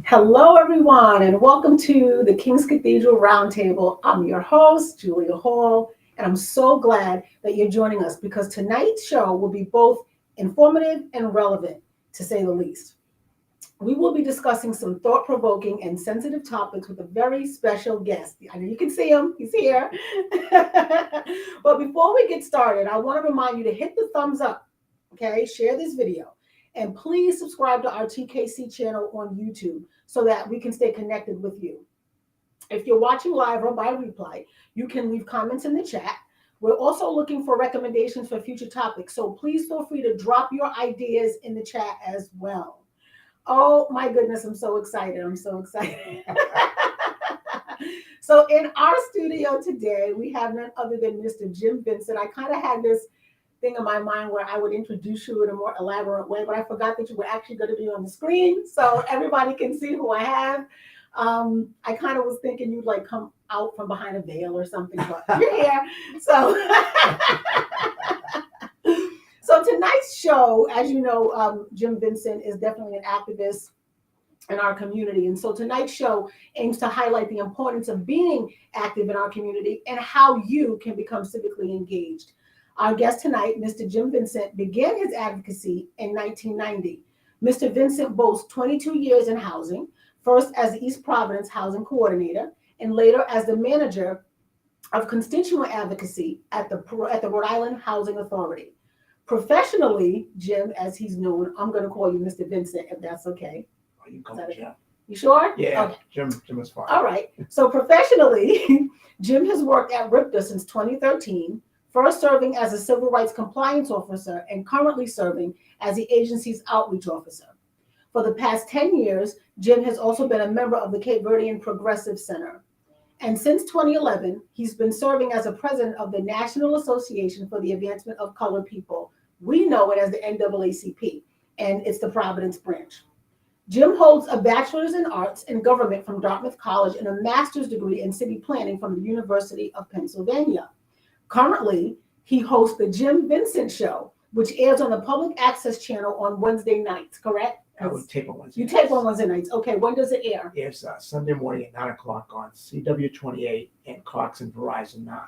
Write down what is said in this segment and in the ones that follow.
Hello, everyone, and welcome to the King's Cathedral Round Table. I'm your host, Julia Hall, and I'm so glad that you're joining us because tonight's show will be both informative and relevant, to say the least. We will be discussing some thought-provoking and sensitive topics with a very special guest. I know you can see him, he's here. But before we get started, I want to remind you to hit the thumbs up, okay? Share this video. And please subscribe to our TKC channel on YouTube so that we can stay connected with you. If you're watching live or by replay, you can leave comments in the chat. We're also looking for recommendations for future topics, so please feel free to drop your ideas in the chat as well. Oh my goodness, I'm so excited. I'm so excited. So in our studio today, we have none other than Mr. Jim Vincent. I kind of had this thing in my mind where I would introduce you in a more elaborate way, but I forgot that you were actually going to be on the screen so everybody can see who I have. I kind of was thinking you'd like come out from behind a veil or something, but you're here. So tonight's show, as you know, Jim Vincent is definitely an activist in our community. And so tonight's show aims to highlight the importance of being active in our community and how you can become civically engaged. Our guest tonight, Mr. Jim Vincent, began his advocacy in 1990. Mr. Vincent boasts 22 years in housing, first as the East Providence Housing Coordinator, and later as the manager of constituent advocacy at the Rhode Island Housing Authority. Professionally, Jim, as he's known, I'm going to call you Mr. Vincent, if that's okay. Oh, you can call me Jim. You sure? Yeah, okay. Jim is fine. All right. So professionally, Jim has worked at Redress since 2013, first serving as a civil rights compliance officer and currently serving as the agency's outreach officer. For the past 10 years, Jim has also been a member of the Cape Verdean Progressive Center. And since 2011, he's been serving as a president of the National Association for the Advancement of Colored People. We know it as the NAACP, and it's the Providence branch. Jim holds a bachelor's in arts and government from Dartmouth College and a master's degree in city planning from the University of Pennsylvania. Currently, he hosts the Jim Vincent Show, which airs on the public access channel on Wednesday nights, correct? I would tape on Wednesday You tape on Wednesday nights. Okay, when does it air? It's Sunday morning at 9 o'clock on CW28 and Cox and Verizon 9.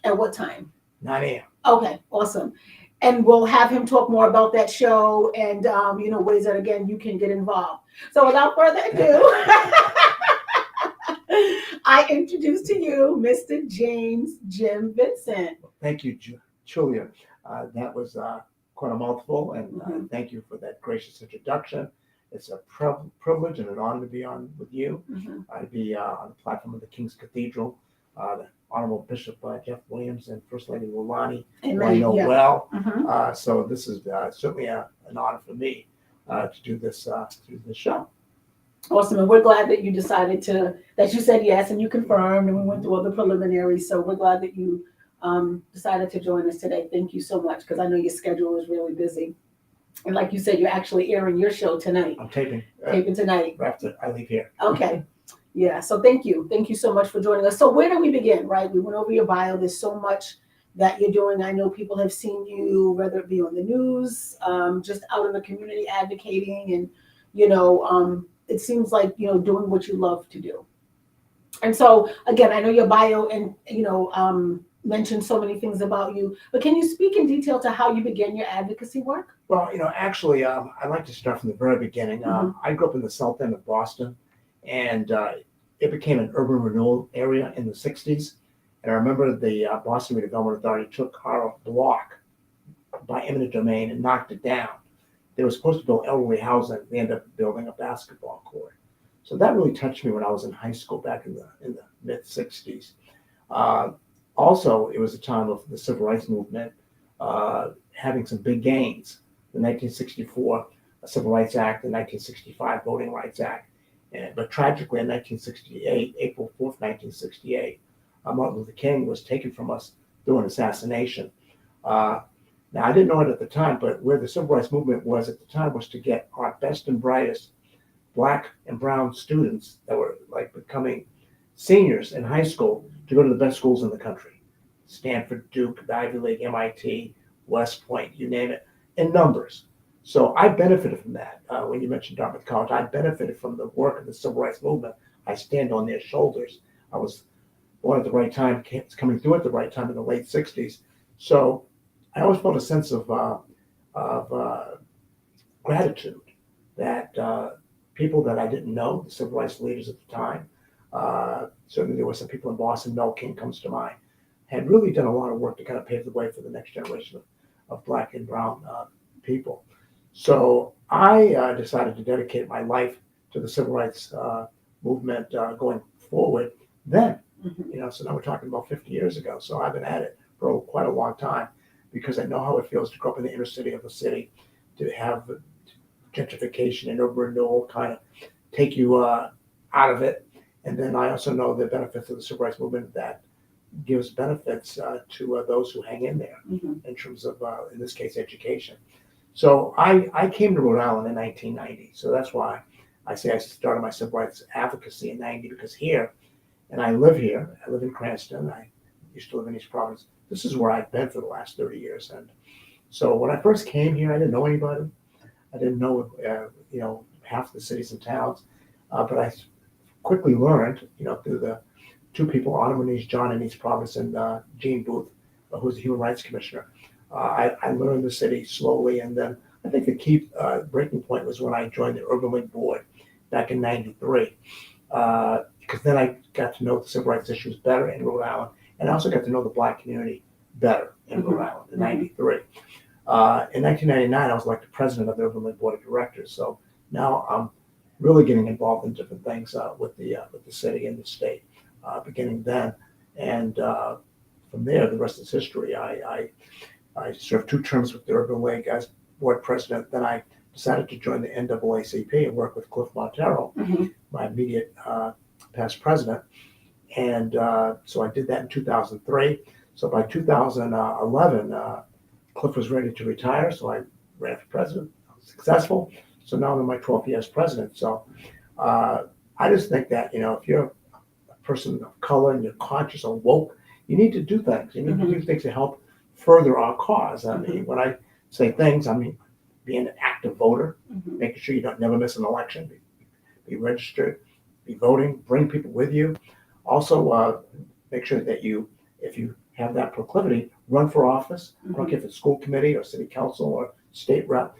At what time? 9 a.m. Okay, awesome. And we'll have him talk more about that show and, ways that, again, you can get involved. So without further ado, I introduce to you Mr. Jim Vincent. Well, thank you, Julia. That was quite a mouthful, and thank you for that gracious introduction. It's a privilege and an honor to be on with you. To be on the platform of the King's Cathedral, the Honorable Bishop Jeff Williams and First Lady Lulani, who I know well. So this is certainly an honor for me to do this show. Awesome, and we're glad that you decided that you said yes and you confirmed, and we went through all the preliminaries. So we're glad that you decided to join us today. Thank you so much, because I know your schedule is really busy. And like you said, you're actually airing your show tonight. I'm taping tonight. After I leave here. Okay. Yeah, so thank you. Thank you so much for joining us. So where do we begin, right? We went over your bio. There's so much that you're doing. I know people have seen you, whether it be on the news, just out in the community advocating, and, it seems like, doing what you love to do. And so, again, I know your bio and, mentioned so many things about you, but can you speak in detail to how you began your advocacy work? Well, actually, I'd like to start from the very beginning. I grew up in the south end of Boston, and it became an urban renewal area in the 60s. And I remember the Boston Redevelopment Authority took our block by eminent domain and knocked it down. They were supposed to build elderly housing. They ended up building a basketball court. So that really touched me when I was in high school back in the mid 60s. Also, it was a time of the civil rights movement having some big gains. The 1964 Civil Rights Act, the 1965 Voting Rights Act. But tragically, in 1968, April 4th, 1968, Martin Luther King was taken from us through an assassination. Now, I didn't know it at the time, but where the civil rights movement was at the time was to get our best and brightest Black and brown students that were like becoming seniors in high school to go to the best schools in the country. Stanford, Duke, the Ivy League, MIT, West Point, you name it, in numbers. So I benefited from that. When you mentioned Dartmouth College, I benefited from the work of the civil rights movement. I stand on their shoulders. I was born at the right time, coming through at the right time in the late 60s. So I always felt a sense of gratitude that people that I didn't know, the civil rights leaders at the time, certainly there were some people in Boston, Mel King comes to mind, had really done a lot of work to kind of pave the way for the next generation of Black and brown people. So I decided to dedicate my life to the civil rights movement going forward then. So now we're talking about 50 years ago. So I've been at it for quite a long time because I know how it feels to grow up in the inner city of a city, to have gentrification and urban renewal kind of take you out of it. And then I also know the benefits of the civil rights movement that gives benefits to those who hang in there in terms of, in this case, education. So I came to Rhode Island in 1990. So that's why I say I started my civil rights advocacy in 90, because here, and I live here, I live in Cranston, I used to live in East Providence. This is where I've been for the last 30 years. And so when I first came here, I didn't know anybody. I didn't know, half the cities and towns, but I quickly learned, through the two people, Autumn Moniz, John in East Providence, and Gene Booth, who's the Human Rights Commissioner. I learned the city slowly, and then I think the key breaking point was when I joined the Urban League Board back in '93, because then I got to know the civil rights issues better in Rhode Island, and I also got to know the Black community better in Rhode Island in '93. In 1999, I was elected president of the Urban League Board of Directors. So now I'm really getting involved in different things with the city and the state, beginning then. And from there, the rest is history. I served 2 terms with the Urban League as board president. Then I decided to join the NAACP and work with Cliff Montero, my immediate past president. And so I did that in 2003. So by 2011, Cliff was ready to retire, so I ran for president. I was successful. So now I'm in my 12th year as president. So I just think that, if you're a person of color and you're conscious or woke, you need to do things. You need to do things to help further our cause. I mean, when I say things, I mean being an active voter, making sure you don't never miss an election, be registered, be voting, bring people with you. Also, make sure that if you have that proclivity, run for office. I don't care if it's school committee or city council or state rep.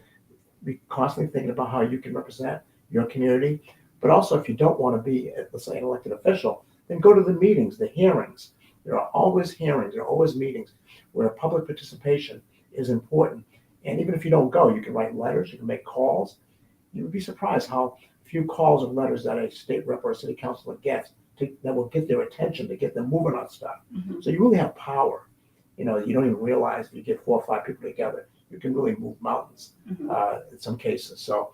Be constantly thinking about how you can represent your community. But also, if you don't want to be, let's say, an elected official, then go to the meetings, the hearings. There are always hearings, there are always meetings where public participation is important. And even if you don't go, you can write letters, you can make calls. You would be surprised how few calls or letters that a state rep or a city councilor gets that will get their attention, to get them moving on stuff. So you really have power. You don't even realize if you get 4 or 5 people together, you can really move mountains in some cases. So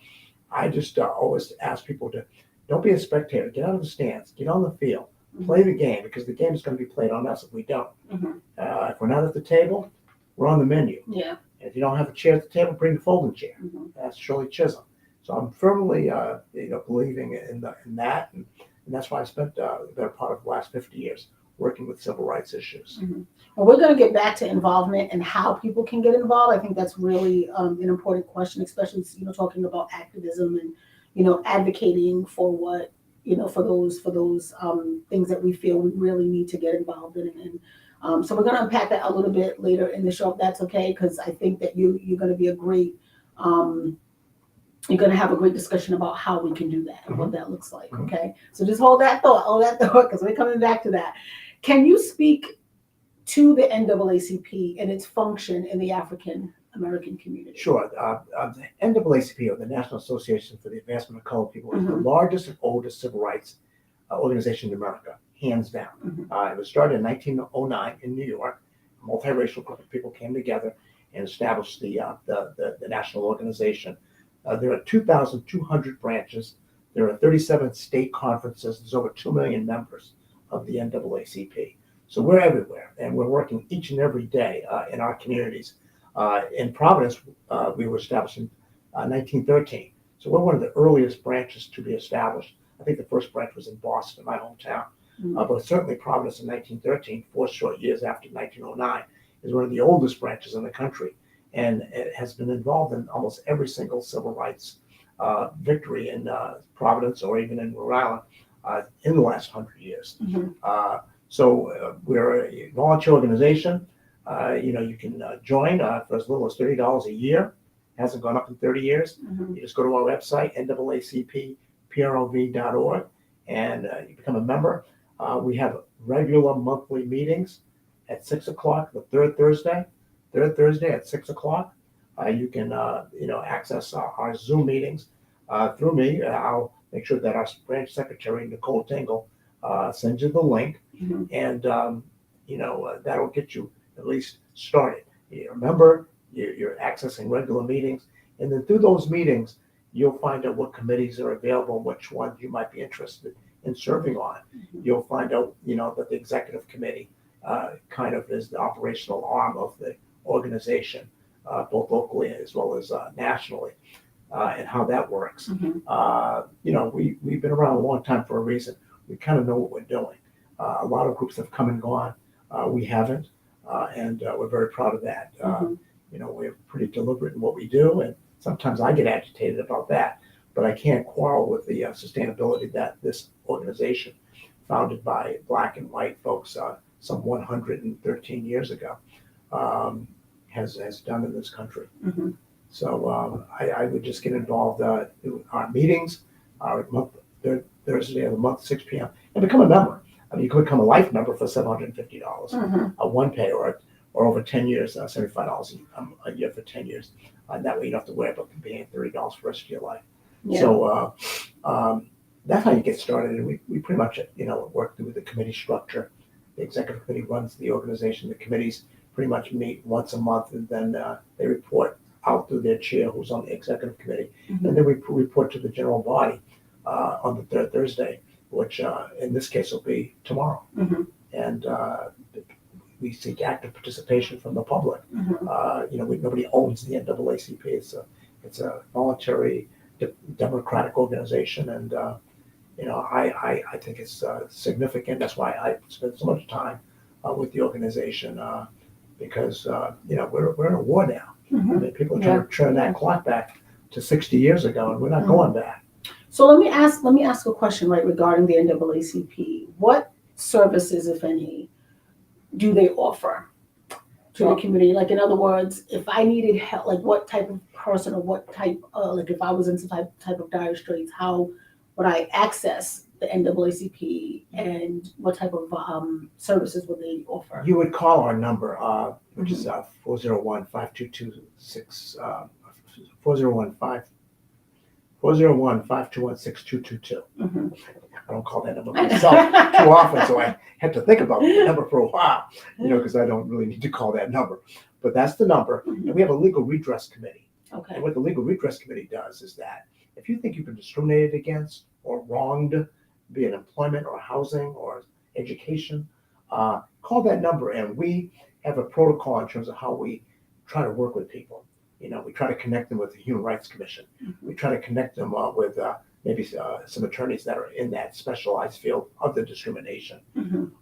I just always ask people to don't be a spectator. Get out of the stands. Get on the field. Play the game, because the game is going to be played on us if we don't. If we're not at the table, we're on the menu. Yeah. And if you don't have a chair at the table, bring the folding chair. That's Shirley Chisholm. So I'm firmly believing in that. And that's why I spent the better part of the last 50 years working with civil rights issues. Well, we're going to get back to involvement and how people can get involved. I think that's really an important question, especially talking about activism and advocating for what for those things that we feel we really need to get involved in. And so we're going to unpack that a little bit later in the show, if that's okay, because I think that you're going to be a great. You're going to have a great discussion about how we can do that and what that looks like. Okay, so just hold that thought, because we're coming back to that. Can you speak to the NAACP and its function in the African American community? Sure. The NAACP, or the National Association for the Advancement of Colored People, is the largest and oldest civil rights organization in America, hands down. It was started in 1909 in New York. A multiracial group of people came together and established the national organization. There are 2,200 branches. There are 37 state conferences. There's over 2 million members of the NAACP. So we're everywhere, and we're working each and every day in our communities. In Providence, we were established in 1913. So we're one of the earliest branches to be established. I think the first branch was in Boston, my hometown. But certainly Providence in 1913, 4 short years after 1909, is one of the oldest branches in the country. and it has been involved in almost every single civil rights victory in Providence or even in Rhode Island in the last 100 years. We're a volunteer organization. You can join for as little as $30 a year. Hasn't gone up in 30 years. You just go to our website, naacprov.org, and you become a member. We have regular monthly meetings at 6 o'clock, the third Thursday at 6 o'clock. You can, access our Zoom meetings through me. I'll make sure that our branch secretary, Nicole Tingle, sends you the link, and that'll get you at least started. You remember, you're accessing regular meetings, and then through those meetings, you'll find out what committees are available, which ones you might be interested in serving on. You'll find out, that the executive committee kind of is the operational arm of the organization, both locally as well as nationally, and how that works. We've been around a long time for a reason. We kind of know what we're doing. A lot of groups have come and gone. We haven't, and we're very proud of that. We're pretty deliberate in what we do, and sometimes I get agitated about that, but I can't quarrel with the sustainability that this organization, founded by Black and white folks some 113 years ago, has done in this country. So I would just get involved in our meetings, our third Thursday of the month, 6 p.m., and become a member. I mean, you could become a life member for $750, a one pay, or over 10 years, $75 a year for 10 years. That way you don't have to worry about paying $30 for the rest of your life. So that's how you get started. And we pretty much, work through the committee structure. The executive committee runs the organization. The committees pretty much meet once a month, and then they report out through their chair, who's on the executive committee. And then we report to the general body on the third Thursday, which in this case will be tomorrow. And we seek active participation from the public. Nobody owns the NAACP. It's a voluntary democratic organization, and I think it's significant. That's why I spend so much time with the organization, because we're in a war now. I mean, people are trying to turn that clock back to 60 years ago, and we're not going back. So let me ask a question, right, regarding the NAACP. What services, if any, do they offer to the community? Like, in other words, if I needed help, like what type of person or what type, like if I was in some type of dire straits, how would I access the NAACP, and what type of services would they offer? You would call our number, which is 401-522-6, 401-521-6222. I don't call that number myself too often, so I had to think about the number for a while, because I don't really need to call that number. But that's the number. And we have a legal redress committee. Okay. And what the legal redress committee does is that if you think you've been discriminated against or wronged, be it employment or housing or education, call that number, and we have a protocol in terms of how we try to work with people. We try to connect them with the Human Rights Commission. We try to connect them with maybe some attorneys that are in that specialized field of the discrimination.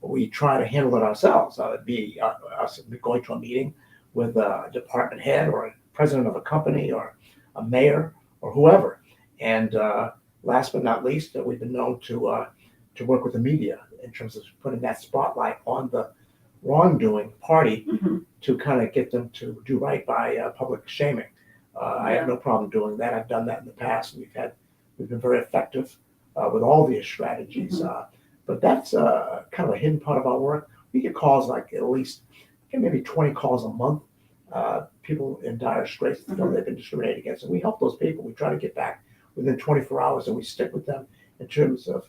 We try to handle it ourselves. It'd be us going to a meeting with a department head or a president of a company or a mayor or whoever. And last but not least, we've been known to work with the media in terms of putting that spotlight on the wrongdoing party to kind of get them to do right by public shaming. I have no problem doing that. I've done that in the past. We've been very effective with all these strategies. But that's kind of a hidden part of our work. We get calls like at least maybe 20 calls a month. People in dire straits feel they've been discriminated against, and we help those people. We try to get back within 24 hours, and we stick with them in terms of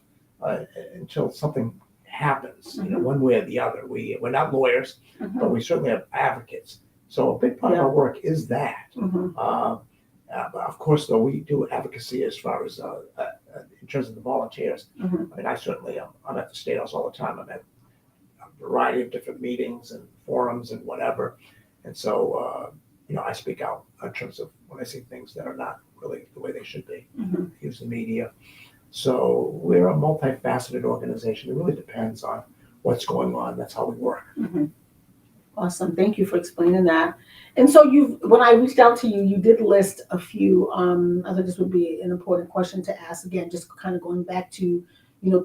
until something happens, one way or the other. We're not lawyers, but we certainly have advocates. So a big part of our work is that. Of course, though, we do advocacy as far as in terms of the volunteers. I mean, I certainly I'm at the State House all the time. I'm at a variety of different meetings and forums and whatever. And so, I speak out in terms of when I see things that are not really the way they should be. Use the media. So we're a multifaceted organization. It really depends on what's going on. That's how we work. Awesome. Thank you for explaining that. And so when I reached out to you, you did list a few, I thought this would be an important question to ask again, just kind of going back to,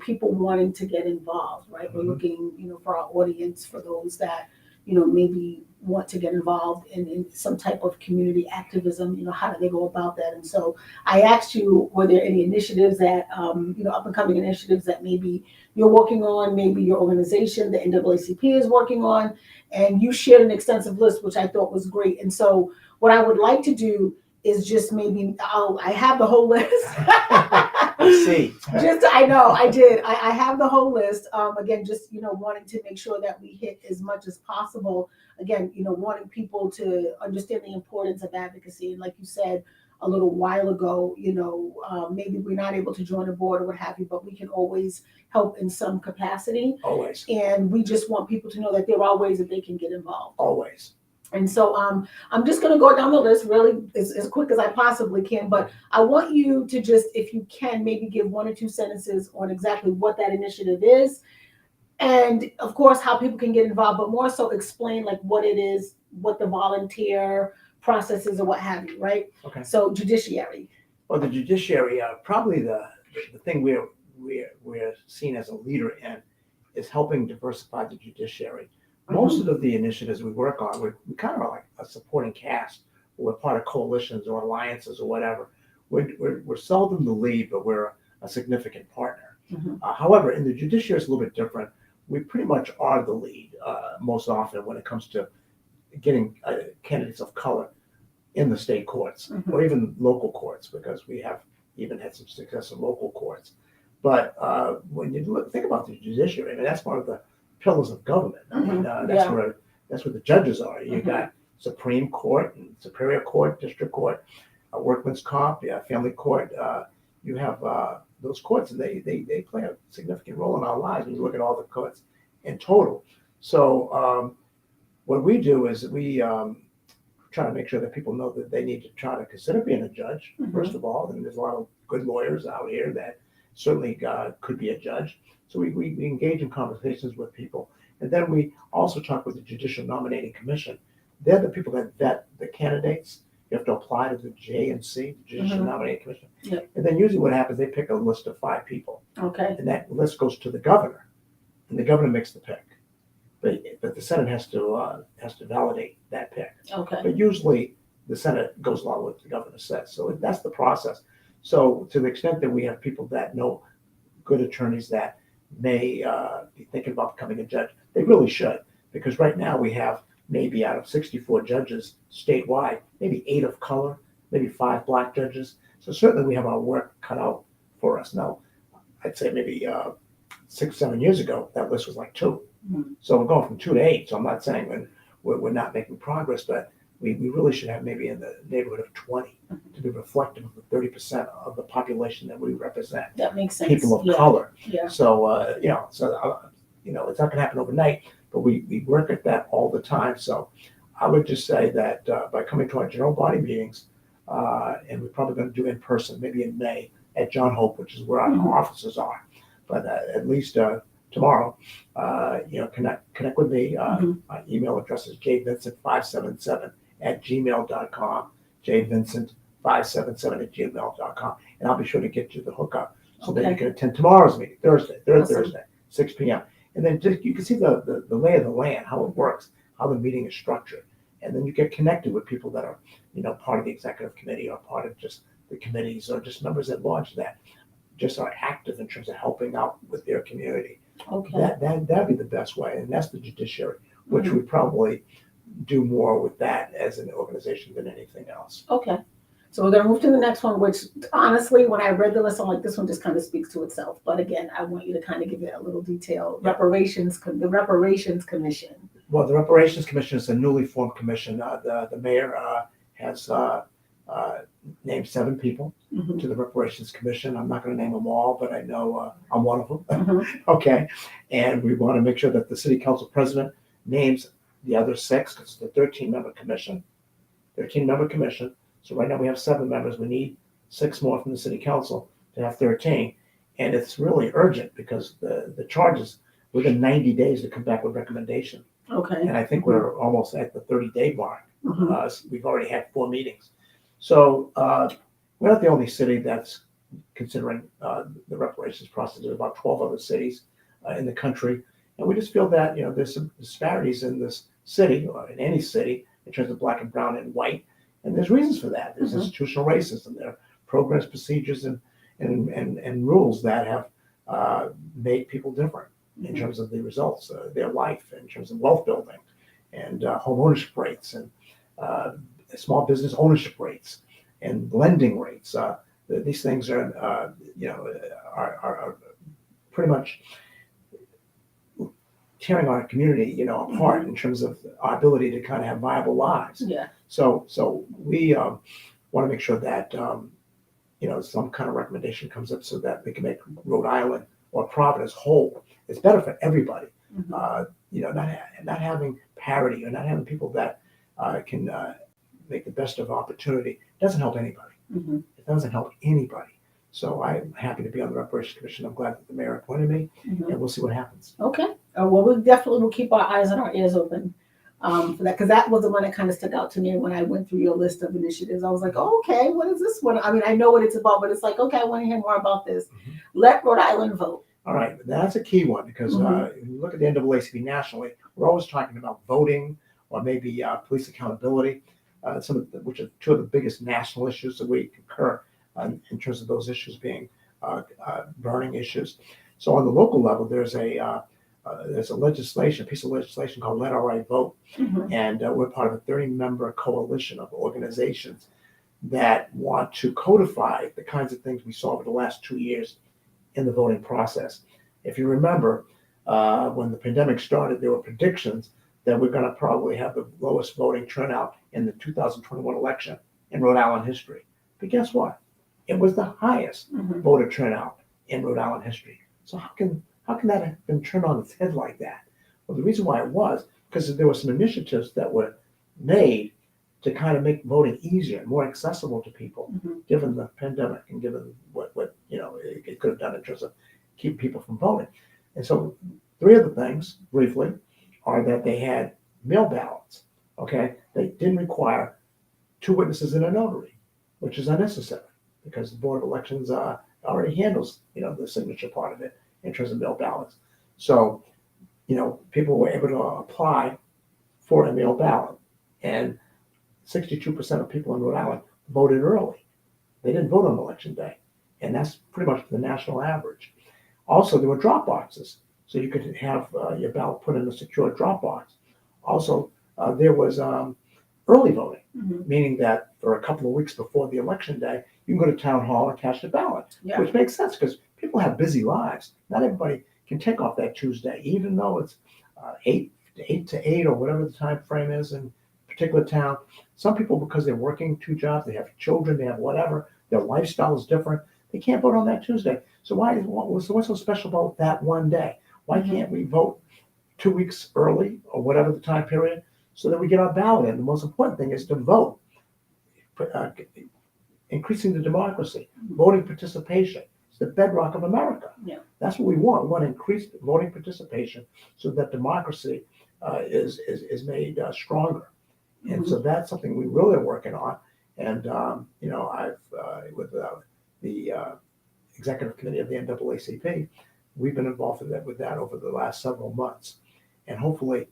people wanting to get involved, right? We're Mhm. looking, for our audience, for those that, maybe want to get involved in some type of community activism, how do they go about that? And so I asked you, were there any initiatives that, up and coming initiatives that maybe you're working on, maybe your organization, the NAACP is working on, and you shared an extensive list, which I thought was great. And so what I would like to do is just maybe, I have the whole list. I see. I know, I did. I have the whole list. Again, just, wanting to make sure that we hit as much as possible. Again, wanting people to understand the importance of advocacy. And like you said a little while ago, maybe we're not able to join a board or what have you, but we can always help in some capacity. Always. And we just want people to know that there are ways that they can get involved. Always. And so I'm just going to go down the list really as quick as I possibly can. But I want you to just, if you can, maybe give one or two sentences on exactly what that initiative is. And of course, how people can get involved, but more so explain like what it is, what the volunteer process is or what have you, right? Okay. So judiciary. Well, the judiciary, probably the thing we're seen as a leader in is helping diversify the judiciary. Most of the initiatives we work on, we kind of are like a supporting cast. We're part of coalitions or alliances or whatever. We're seldom the lead, but we're a significant partner. However, in the judiciary, it's a little bit different. We pretty much are the lead most often when it comes to getting candidates of color in the state courts or even local courts, because we have even had some success in local courts. But when you think about the judiciary, I mean, that's one of the pillars of government. I mean, that's where the judges are. You got Supreme Court and Superior Court, District Court, Workman's Comp, Family Court. You have those courts, and they play a significant role in our lives when you look at all the courts in total. So what we do is we try to make sure that people know that they need to try to consider being a judge, first of all. And there's a lot of good lawyers out here that certainly could be a judge. So we engage in conversations with people. And then we also talk with the Judicial Nominating Commission. They're the people that vet the candidates. You have to apply to the JNC, the Judicial Nominating Commission. Yep. And then usually what happens, they pick a list of 5 people. Okay. And that list goes to the governor. And the governor makes the pick. But the Senate has to validate that pick. Okay. But usually the Senate goes along with what the governor says. So that's the process. So to the extent that we have people that know good attorneys that may be thinking about becoming a judge, they really should. Because right now we have maybe out of 64 judges statewide, maybe 8 of color, maybe 5 black judges. So certainly we have our work cut out for us. Now, I'd say maybe 6, 7 years ago, that list was like 2. So we're going from 2 to 8. So I'm not saying we're not making progress, but we really should have maybe in the neighborhood of 20 to be reflective of the 30% of the population that we represent. That makes sense. People of color. Yeah. So, it's not going to happen overnight, but we work at that all the time. So I would just say that by coming to our general body meetings, and we're probably going to do in person, maybe in May at John Hope, which is where our offices are. But at least tomorrow, connect with me. My email address is jvincent577@gmail.com, jvincent577@gmail.com, and I'll be sure to get you the hookup so that you can attend tomorrow's meeting, Thursday, Thursday, 6 p.m. And then you can see the lay of the land, how it works, how the meeting is structured. And then you get connected with people that are, part of the executive committee or part of just the committees or just members at large that just are active in terms of helping out with their community. Okay. That'd be the best way. And that's the judiciary, which we probably do more with that as an organization than anything else. Okay. So we're going to move to the next one, which honestly, when I read the list, I'm like, this one just kind of speaks to itself. But again, I want you to kind of give it a little detail. The Reparations Commission. Well, the Reparations Commission is a newly formed commission. The mayor has named 7 people to the Reparations Commission. I'm not going to name them all, but I know I'm one of them. Okay. And we want to make sure that the city council president names the other 6, because it's a 13-member commission. 13-member commission. So right now we have 7 members. We need 6 more from the city council to have 13. And it's really urgent because the charges within 90 days to come back with recommendation. Okay. And I think we're almost at the 30-day mark. Mhm. We've already had 4 meetings. So we're not the only city that's considering the reparations process. There are about 12 other cities in the country. And we just feel that, there's some disparities in this city or in any city in terms of black and brown and white. And there's reasons for that. There's institutional racism. There are programs, procedures, and rules that have made people different in terms of the results of their life, in terms of wealth building and home ownership rates and small business ownership rates and lending rates. These things are pretty much tearing our community, apart in terms of our ability to kind of have viable lives. Yeah. So we want to make sure that some kind of recommendation comes up so that we can make Rhode Island or Providence whole. It's better for everybody. Not having parity or not having people that can make the best of opportunity doesn't help anybody. It doesn't help anybody. So I'm happy to be on the Reparations Commission. I'm glad that the mayor appointed me, and we'll see what happens. Okay. Well, we definitely will keep our eyes and our ears open for that, because that was the one that kind of stuck out to me when I went through your list of initiatives. I was like, oh, okay, what is this one? I mean, I know what it's about, but it's like, okay, I want to hear more about this. Let Rhode Island vote. All right, that's a key one because if you look at the NAACP nationally, we're always talking about voting or maybe police accountability, which are two of the biggest national issues that we concur in terms of those issues being burning issues. So on the local level, there's a piece of legislation called Let Our Right Vote, and we're part of a 30-member coalition of organizations that want to codify the kinds of things we saw over the last 2 years in the voting process. If you remember, when the pandemic started, there were predictions that we're going to probably have the lowest voting turnout in the 2021 election in Rhode Island history. But guess what? It was the highest voter turnout in Rhode Island history. So how can that have been turned on its head like that? Well, the reason why it was because there were some initiatives that were made to kind of make voting easier and more accessible to people, given the pandemic and given what it could have done in terms of keeping people from voting. And so 3 of the things, briefly, are that they had mail ballots. Okay, they didn't require 2 witnesses and a notary, which is unnecessary because the Board of Elections already handles the signature part of it in terms of mail ballots. So people were able to apply for a mail ballot, and 62% of people in Rhode Island voted early. They didn't vote on election day, and that's pretty much the national average. Also, there were drop boxes, so you could have your ballot put in a secure drop box. Also, there was early voting, meaning that for a couple of weeks before the election day, you can go to town hall and cast your ballot, which makes sense because people have busy lives. Not everybody can take off that Tuesday, even though it's 8 to 8 or whatever the time frame is in a particular town. Some people, because they're working 2 jobs, they have children, they have whatever, their lifestyle is different, they can't vote on that Tuesday. So what's so special about that one day? Why can't we vote 2 weeks early or whatever the time period so that we get our ballot in? The most important thing is to vote, increasing the democracy, voting participation. It's the bedrock of America. Yeah. That's what we want. We want increased voting participation so that democracy is made stronger. And so that's something we really are working on. And, I've, with the executive committee of the NAACP, we've been involved with that over the last several months. And hopefully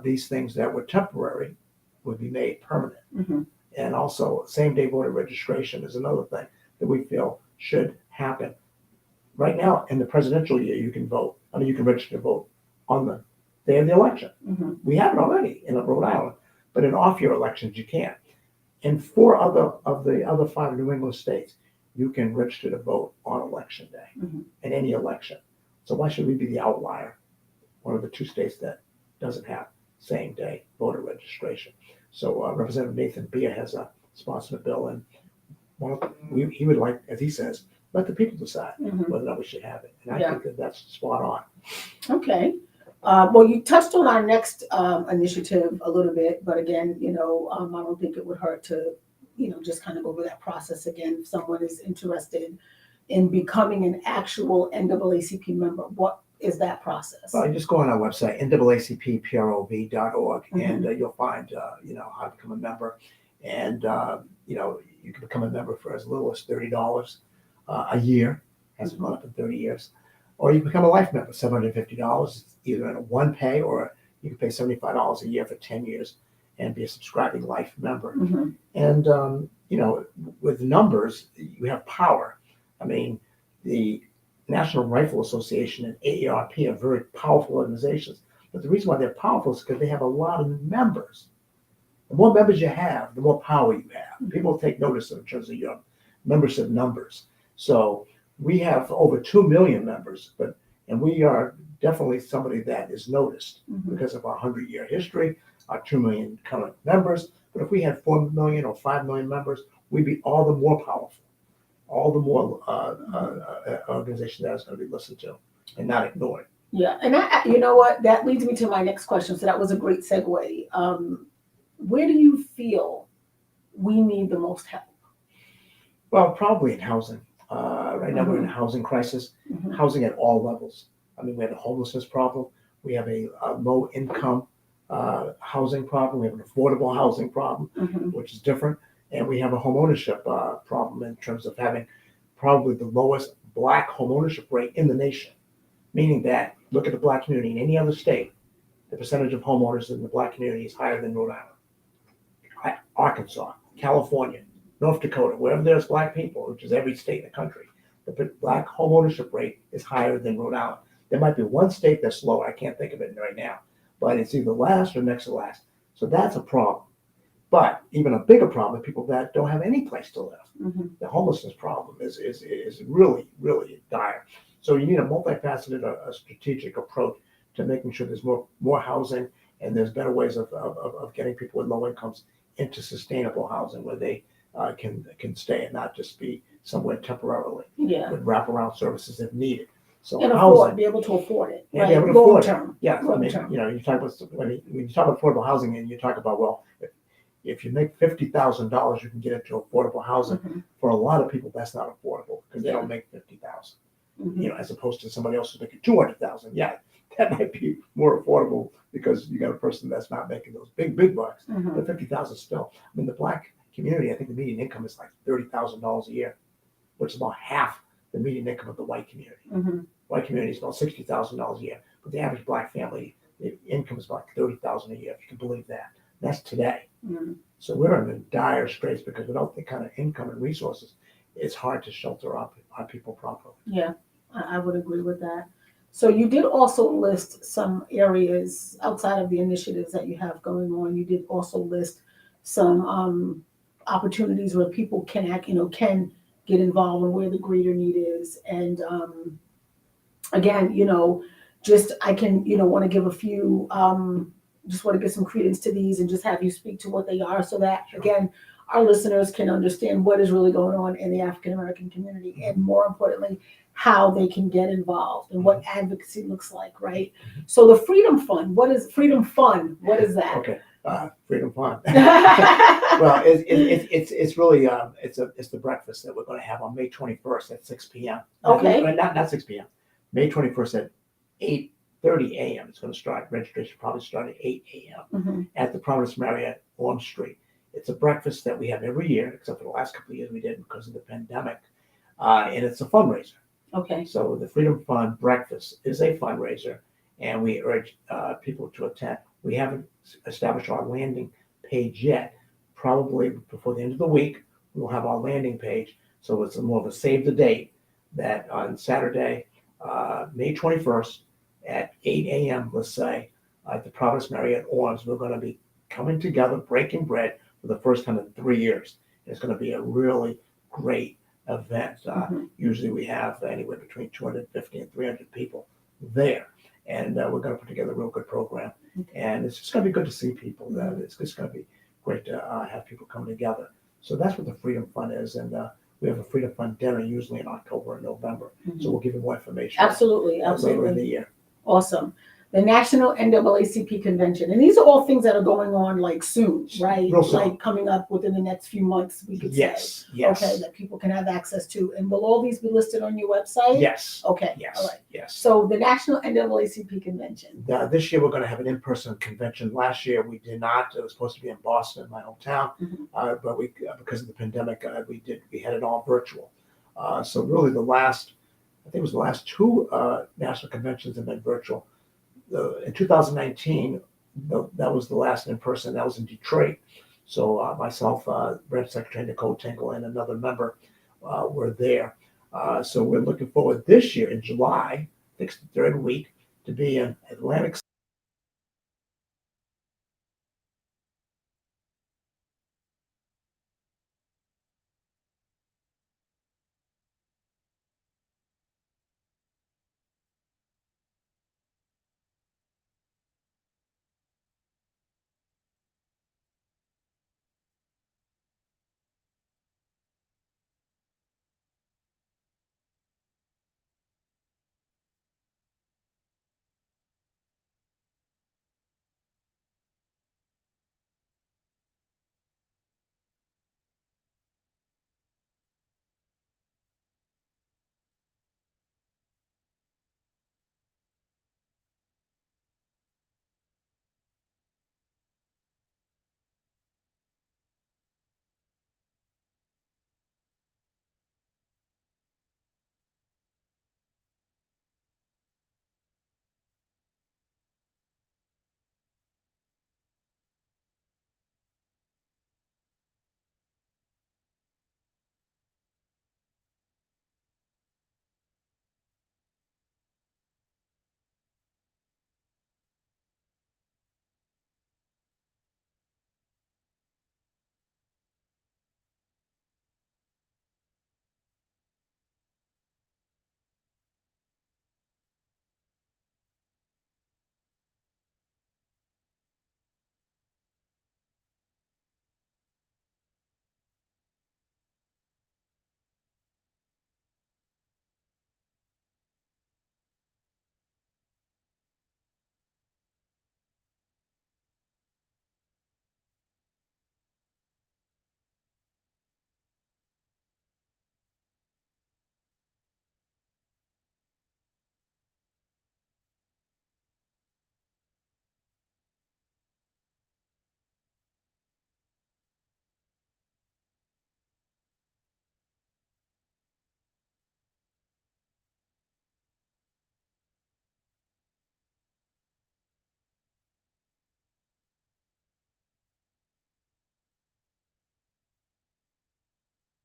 these things that were temporary would be made permanent. And also same-day voter registration is another thing that we feel should happen. Right now, in the presidential year, you can vote. You can register to vote on the day of the election. We have it already in Rhode Island, but in off-year elections, you can't. In 4 of the other 5 New England states, you can register to vote on election day in any election. So why should we be the outlier, one of the 2 states that doesn't have same-day voter registration? So Representative Nathan Beer has sponsored a bill, and he would like, as he says, let the people decide whether or not we should have it. And I think that that's spot on. Okay. Well, you touched on our next initiative a little bit, but again, I don't think it would hurt to, just kind of go over that process again. If someone is interested in becoming an actual NAACP member, what is that process? Well, you just go on our website, naacprov.org, and Mhm. you'll find, how to become a member. And, you can become a member for as little as $30 a year, hasn't gone up in 30 years. Or you can become a life member, $750, either in a one pay or you can pay $75 a year for 10 years and be a subscribing life member. Mhm. And, with numbers, you have power. I mean, the National Rifle Association and AARP are very powerful organizations. But the reason why they're powerful is because they have a lot of members. The more members you have, the more power you have. People take notice in terms of your membership numbers. So we have over 2 million members, and we are definitely somebody that is noticed Mhm. because of our 100-year history, our 2 million current members. But if we had 4 million or 5 million members, we'd be all the more powerful, all the more organization that is going to be listened to and not ignored. Yeah, and you know what? That leads me to my next question. So that was a great segue. Where do you feel we need the most help? Well, probably in housing. Right now, we're in a housing crisis, Mhm. housing at all levels. I mean, we have a homelessness problem. We have a low income housing problem. We have an affordable housing problem, Mhm. which is different. And we have a home ownership problem in terms of having probably the lowest Black home ownership rate in the nation. Meaning that, look at the Black community in any other state, the percentage of homeowners in the Black community is higher than Rhode Island. Arkansas, California, North Dakota, wherever there's Black people, which is every state in the country, the Black home ownership rate is higher than Rhode Island. There might be one state that's lower. I can't think of it right now, but it's either last or next to last. So that's a problem. But even a bigger problem is people that don't have any place to live. Mhm. The homelessness problem is really, really dire. So you need a multifaceted, a strategic approach to making sure there's more housing and there's better ways of getting people with low incomes into sustainable housing where they can stay and not just be somewhere temporarily Yeah, with wraparound services if needed. So and housing, be able to afford it, and right? be able to Long afford it. term. Yeah, I Long mean, term. you talk about when you talk about affordable housing and you talk about, well, if you make $50,000, you can get into affordable housing. Mhm. For a lot of people, that's not affordable because they Yeah. don't make 50,000. Mhm. As opposed to somebody else who's making 200,000. Yeah, that might be more affordable because you got a person that's not making those big bucks. Mhm. But 50,000 still. I mean, the Black community, I think the median income is like $30,000 a year, which is about half the median income of the white community. Mhm. White community is about $60,000 a year, but the average Black family, the income is about $30,000 a year, if you can believe that. That's today. Mhm. So we're in dire straits because without the kind of income and resources, it's hard to shelter our people properly. Yeah, I would agree with that. So you did also list some areas outside of the initiatives that you have going on. You did also list some opportunities where people can can get involved and where the greater need is. And again, just I can, want to give a few, just want to give some credence to these and just have you speak to what they are so that, Sure. again, our listeners can understand what is really going on in the African American community and more importantly, how they can get involved and what advocacy looks like, right? So the Freedom Fund, what is Freedom Fund? What is that? Okay, Freedom Fund. Well, it's really it's the breakfast that we're going to have on May 21st at 6 p.m. Okay. Not 6 p.m. May 21st at 8:30 a.m. It's going to start. Registration probably start at 8 a.m. Mhm. at the Providence Marriott, Orm Street. It's a breakfast that we have every year, except for the last couple of years we didn't because of the pandemic, and it's a fundraiser. Okay. So the Freedom Fund breakfast is a fundraiser, and we urge people to attend. We haven't established our landing page yet. Probably before the end of the week, we'll have our landing page. So it's more of a save the date that on Saturday, May 21st at 8 a.m., let's say, at the Providence Marriott Orms, we're going to be coming together, breaking bread for the first time in 3 years. It's going to be a really great event. Usually we have anywhere between 250 and 300 people there. And we're going to put together a real good program. And it's just going to be good to see people. It's just going to be great to have people come together. So that's what the Freedom Fund is. And we have a Freedom Fund dinner usually in October and November. So we'll give you more information. Absolutely. Later in the year. Awesome. the National NAACP Convention. And these are all things that are going on like soon, right? Real soon. Like coming up within the next few months, we could say. Yes, yes. Okay, that people can have access to. And will all these be listed on your website? Yes. Okay, Yes. all right. Yes. So the National NAACP Convention. This year we're going to have an in-person convention. Last year we did not. It was supposed to be in Boston, my hometown, Mhm. but we because of the pandemic we had it all virtual. So really I think it was the last two national conventions have been virtual. In 2019, that was the last in person. That was in Detroit. So myself, Branch Secretary Nicole Tingle, and another member were there. So we're looking forward this year in July, I think it's the third week, to be in Atlantic